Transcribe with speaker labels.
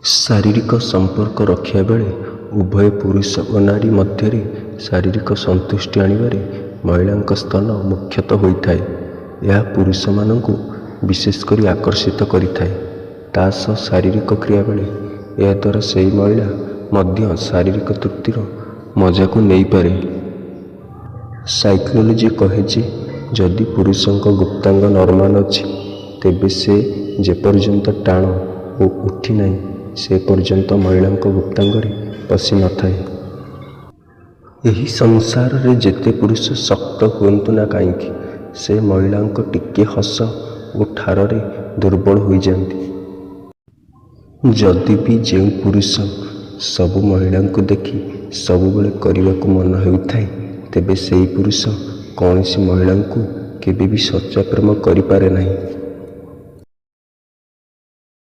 Speaker 1: ଶାରୀରିକ ସମ୍ପର୍କ ରଖିବା ବେଳେ ଉଭୟ ପୁରୁଷ ଓ ନାରୀ ମଧ୍ୟରେ ଶାରୀରିକ ସନ୍ତୁଷ୍ଟି ଆଣିବାରେ ମହିଳାଙ୍କ ସ୍ତନ ମୁଖ୍ୟତଃ ହୋଇଥାଏ। ଏହା ପୁରୁଷମାନଙ୍କୁ ବିଶେଷ କରି ଆକର୍ଷିତ କରିଥାଏ। ତା ସହ ଶାରୀରିକ କ୍ରିୟା ବେଳେ ଏହାଦ୍ୱାରା ସେହି ମହିଳା ମଧ୍ୟ ଶାରୀରିକ ତୃପ୍ତିର ମଜାକୁ ନେଇପାରେ। ସାଇକୋଲୋଜି କହେ ଯେ ଯଦି ପୁରୁଷଙ୍କ ଗୁପ୍ତାଙ୍ଗ ନର୍ମାଲ ଅଛି ତେବେ ସେ ଯେପର୍ଯ୍ୟନ୍ତ ଟାଣ ଓ ଉଠିନାହିଁ ସେ ପର୍ଯ୍ୟନ୍ତ ମହିଳାଙ୍କ ଗୁପ୍ତାଙ୍ଗରେ ପଶିନଥାଏ। ଏହି ସଂସାରରେ ଯେତେ ପୁରୁଷ ଶକ୍ତ ହୁଅନ୍ତୁ ନା କାହିଁକି ସେ ମହିଳାଙ୍କ ଟିକିଏ ହସ ଓ ଠାରରେ ଦୁର୍ବଳ ହୋଇଯାଆନ୍ତି। ଯଦି ବି ଯେଉଁ ପୁରୁଷ ସବୁ ମହିଳାଙ୍କୁ ଦେଖି ସବୁବେଳେ କରିବାକୁ ମନ ହେଉଥାଏ ତେବେ ସେହି ପୁରୁଷ କୌଣସି ମହିଳାଙ୍କୁ କେବେ ବି ସଚ୍ଚା ପ୍ରେମ କରିପାରେ ନାହିଁ।